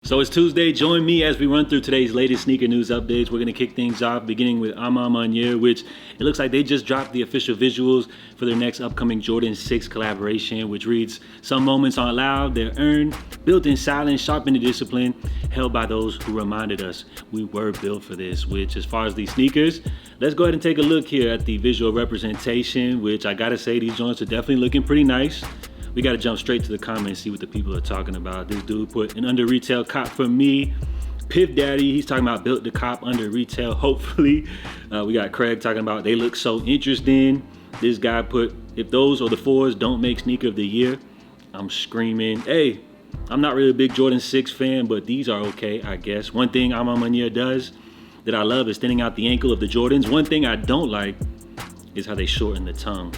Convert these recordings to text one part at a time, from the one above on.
So it's Tuesday. Join me as we run through today's latest sneaker news updates. We're going to kick things off beginning with Ma Maniére, which it looks like they just dropped the official visuals for their next upcoming Jordan 6 collaboration, which reads, "Some moments aren't loud, they're earned, built in silence, sharpened in discipline, held by those who reminded us we were built for this." Which, as far as these sneakers, let's go ahead and take a look here at the visual representation, which I gotta say, these joints are definitely looking pretty nice. We got to jump straight to the comments and see what the people are talking about. This dude put an under retail cop for me. Piff Daddy, he's talking about built the cop under retail, hopefully. We got Craig talking about they look so interesting. This guy put, if those or the fours don't make sneaker of the year, I'm screaming. Hey, I'm not really a big Jordan 6 fan, but these are okay, I guess. One thing Ma Maniére does that I love is thinning out the ankle of the Jordans. One thing I don't like is how they shorten the tongue.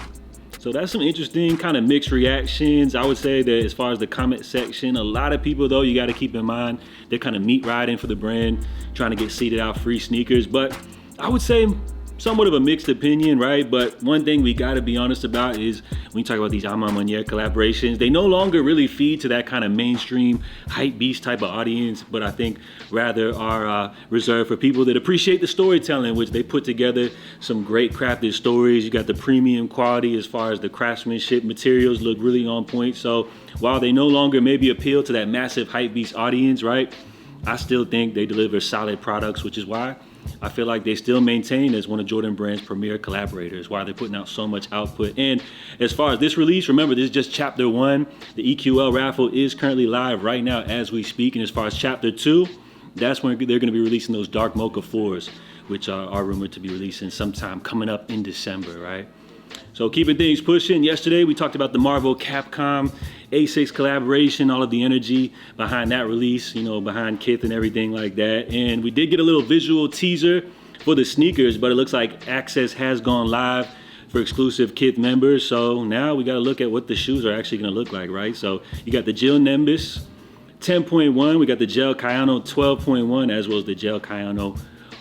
So that's some interesting kind of mixed reactions. I would say that as far as the comment section, a lot of people though, you got to keep in mind, they're kind of meat riding for the brand, trying to get seeded out free sneakers. But I would say somewhat of a mixed opinion, right? But one thing we got to be honest about is when you talk about these Ma Maniére collaborations, they no longer really feed to that kind of mainstream hype beast type of audience, but I think rather are reserved for people that appreciate the storytelling, which they put together some great crafted stories. You got the premium quality as far as the craftsmanship, materials look really on point. So while they no longer maybe appeal to that massive hype beast audience, right? I still think they deliver solid products, which is why I feel like they still maintain as one of Jordan Brand's premier collaborators, why they're putting out so much output. And as far as this release, remember, this is just chapter 1. The EQL raffle is currently live right now as we speak. And as far as chapter 2, that's when they're going to be releasing those dark mocha 4s, which are rumored to be releasing sometime coming up in December, right? So keeping things pushing. Yesterday, we talked about the Marvel Capcom ASICS collaboration, all of the energy behind that release, you know, behind Kith and everything like that. And we did get a little visual teaser for the sneakers, but it looks like access has gone live for exclusive Kith members. So now we got to look at what the shoes are actually going to look like, right? So you got the Gel Nimbus 10.1, we got the Gel Kayano 12.1, as well as the Gel Kayano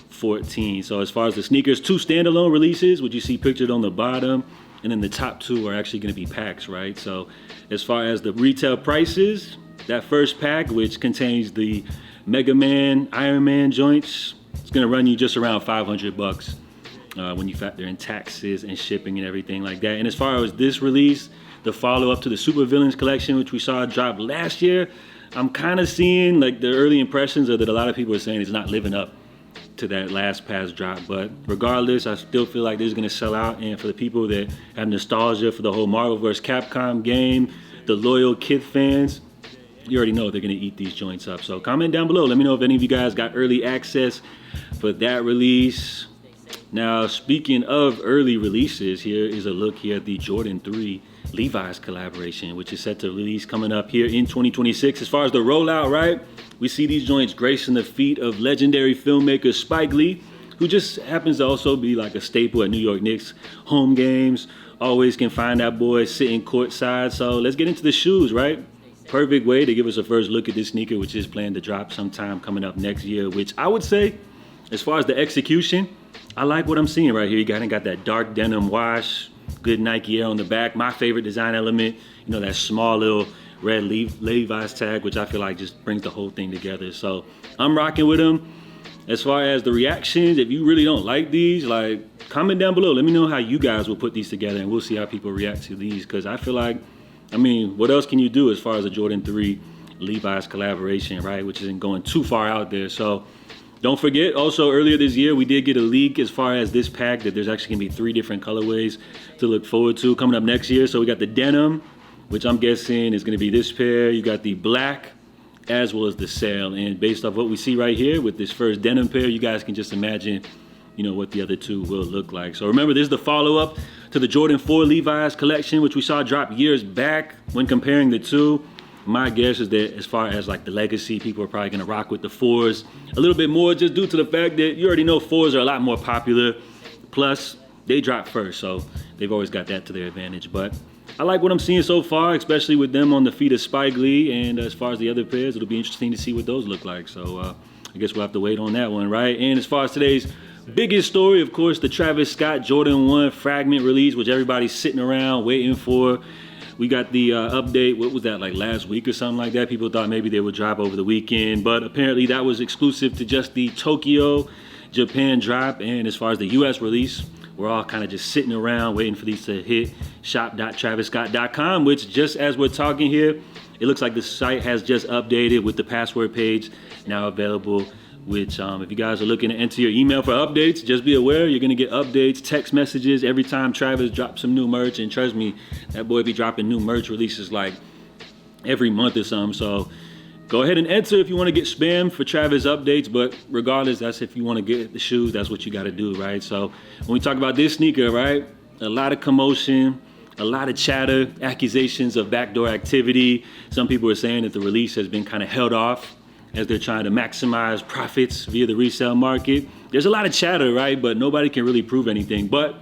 14. So as far as the sneakers, 2 standalone releases, which you see pictured on the bottom, and then the top 2 are actually going to be packs, right? So as far as the retail prices, that first pack, which contains the Mega Man, Iron Man joints, it's going to run you just around $500 when you factor in taxes and shipping and everything like that. And as far as this release, the follow-up to the Super Villains collection, which we saw drop last year, I'm kind of seeing like the early impressions are that a lot of people are saying it's not living up to that last pass drop. But regardless, I still feel like this is going to sell out. And for the people that have nostalgia for the whole Marvel vs. Capcom game, the loyal Kith fans, you already know they're going to eat these joints up. So comment down below. Let me know if any of you guys got early access for that release. Now, speaking of early releases, here is a look here at the Jordan 3 Levi's collaboration, which is set to release coming up here in 2026. As far as the rollout, right, we see these joints gracing the feet of legendary filmmaker Spike Lee, who just happens to also be like a staple at New York Knicks home games. Always can find that boy sitting courtside. So let's get into the shoes, right? Perfect way to give us a first look at this sneaker, which is planned to drop sometime coming up next year, which I would say, as far as the execution, I like what I'm seeing right here. You got that dark denim wash, good Nike Air on the back. My favorite design element, you know, that small little red Levi's tag, which I feel like just brings the whole thing together. So I'm rocking with them. As far as the reactions, if you really don't like these, like, comment down below. Let me know how you guys will put these together, and we'll see how people react to these. Because I feel like, I mean, what else can you do as far as a Jordan 3 Levi's collaboration, right? Which isn't going too far out there. So don't forget, also earlier this year, we did get a leak as far as this pack that there's actually gonna be 3 different colorways to look forward to coming up next year. So we got the denim, which I'm guessing is gonna be this pair. You got the black, as well as the sail. And based off what we see right here with this first denim pair, you guys can just imagine, you know, what the other 2 will look like. So remember, this is the follow-up to the Jordan 4 Levi's collection, which we saw drop years back. When comparing the 2, my guess is that as far as like the legacy, people are probably gonna rock with the 4s a little bit more, just due to the fact that you already know 4s are a lot more popular. Plus, they drop first, so they've always got that to their advantage. But I like what I'm seeing so far, especially with them on the feet of Spike Lee. And as far as the other pairs, it'll be interesting to see what those look like. So I guess we'll have to wait on that one, right? And as far as today's biggest story, of course, the Travis Scott Jordan 1 Fragment release, which everybody's sitting around waiting for. We got the update, what was that, like last week or something like that? People thought maybe they would drop over the weekend, but apparently that was exclusive to just the Tokyo, Japan drop. And as far as the US release, we're all kind of just sitting around waiting for these to hit shop.travisscott.com, which just as we're talking here, it looks like the site has just updated with the password page now available, which if you guys are looking to enter your email for updates, just be aware you're going to get updates, text messages every time Travis drops some new merch. And trust me, that boy be dropping new merch releases like every month or something. So go ahead and enter if you want to get spam for Travis updates, but regardless, that's if you want to get the shoes, that's what you got to do, right? So when we talk about this sneaker, right, a lot of commotion, a lot of chatter, accusations of backdoor activity. Some people are saying that the release has been kind of held off as they're trying to maximize profits via the resale market. There's a lot of chatter, right? But nobody can really prove anything. But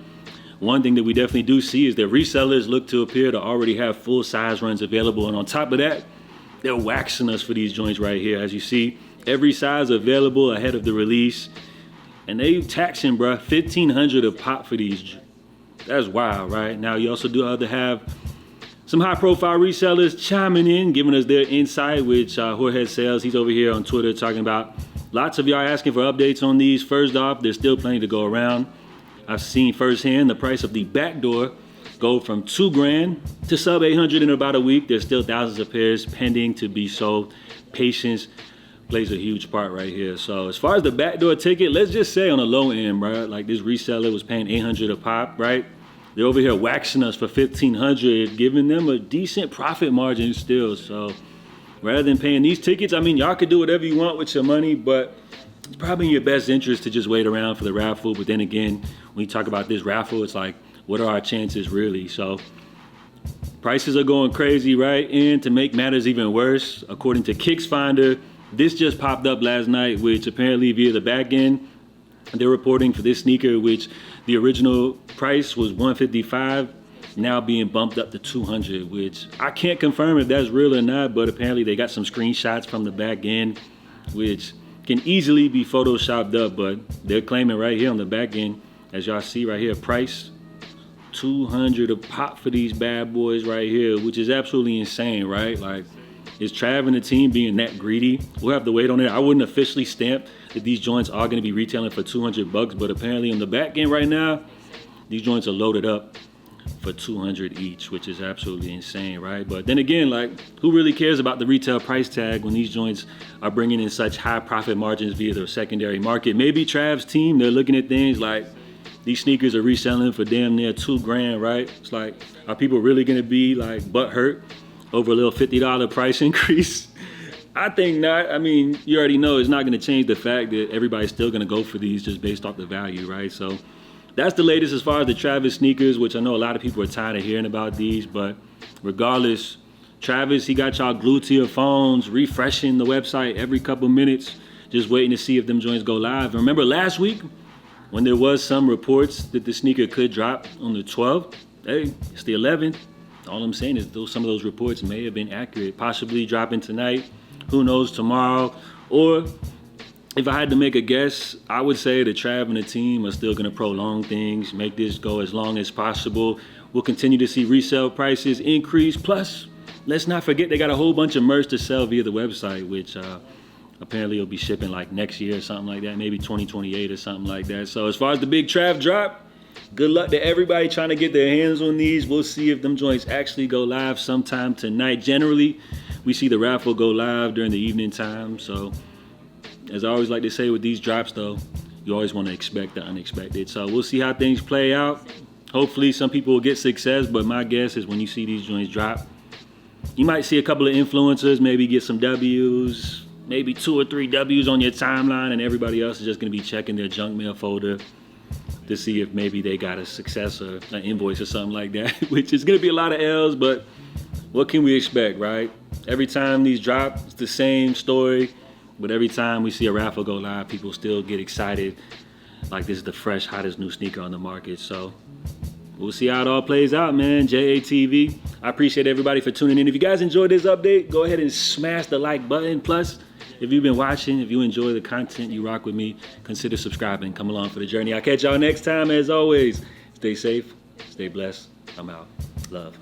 one thing that we definitely do see is that resellers look to appear to already have full size runs available. And on top of that, they're waxing us for these joints right here. As you see, every size available ahead of the release. And they taxing, bruh, $1,500 a pop for these. That's wild, right? Now, you also do have some high-profile resellers chiming in, giving us their insight, which Jorge Sales, he's over here on Twitter talking about lots of y'all asking for updates on these. First off, there's still plenty to go around. I've seen firsthand the price of the backdoor go from $2,000 to sub 800 in about a week. There's still thousands of pairs pending to be sold. Patience plays a huge part right here. So as far as the backdoor ticket, let's just say on the low end, bro, like this reseller was paying 800 a pop, right? They're over here waxing us for 1,500, giving them a decent profit margin still. So rather than paying these tickets, I mean, y'all could do whatever you want with your money, but it's probably in your best interest to just wait around for the raffle. But then again, when you talk about this raffle, it's like, what are our chances really? So prices are going crazy, right? And to make matters even worse, according to Kith's Finder, this just popped up last night, which apparently via the back end, they're reporting for this sneaker, which the original price was $155, now being bumped up to $200, which I can't confirm if that's real or not, but apparently they got some screenshots from the back end, which can easily be photoshopped up, but they're claiming right here on the back end, as y'all see right here, price $200 a pop for these bad boys right here, which is absolutely insane, right? Like, is Trav and the team being that greedy? We'll have to wait on it. I wouldn't officially stamp that these joints are going to be retailing for $200, but apparently on the back end right now, these joints are loaded up for $200 each, which is absolutely insane, right? But then again, like, who really cares about the retail price tag when these joints are bringing in such high profit margins via the secondary market? Maybe Trav's team, they're looking at things like these sneakers are reselling for damn near $2,000, right? It's like, are people really going to be like butthurt over a little $50 price increase? I think not. I mean, you already know it's not going to change the fact that everybody's still going to go for these just based off the value, right? So that's the latest as far as the Travis sneakers, which I know a lot of people are tired of hearing about these, but regardless, Travis, he got y'all glued to your phones, refreshing the website every couple minutes, just waiting to see if them joints go live. And remember last week when there was some reports that the sneaker could drop on the 12th? Hey, it's the 11th. All I'm saying is some of those reports may have been accurate, possibly dropping tonight. Who knows, tomorrow? Or if I had to make a guess, I would say that Trav and the team are still going to prolong things, make this go as long as possible. We'll continue to see resale prices increase. Plus, let's not forget they got a whole bunch of merch to sell via the website, which apparently will be shipping like next year or something like that, maybe 2028 or something like that. So as far as the big Trav drop, good luck to everybody trying to get their hands on these. We'll see if them joints actually go live sometime tonight. Generally, we see the raffle go live during the evening time. So as I always like to say with these drops though, you always want to expect the unexpected. So we'll see how things play out. Hopefully some people will get success, but my guess is when you see these joints drop, you might see a couple of influencers maybe get some W's, maybe 2 or 3 W's on your timeline, and everybody else is just going to be checking their junk mail folder to see if maybe they got a success or an invoice or something like that, which is going to be a lot of L's, but what can we expect, right? Every time these drop, it's the same story, but every time we see a raffle go live, people still get excited like this is the fresh, hottest new sneaker on the market. So we'll see how it all plays out, man. JATV, I appreciate everybody for tuning in. If you guys enjoyed this update, go ahead and smash the like button. Plus, if you've been watching, if you enjoy the content, you rock with me, consider subscribing. Come along for the journey. I'll catch y'all next time. As always, stay safe, stay blessed. I'm out. Love.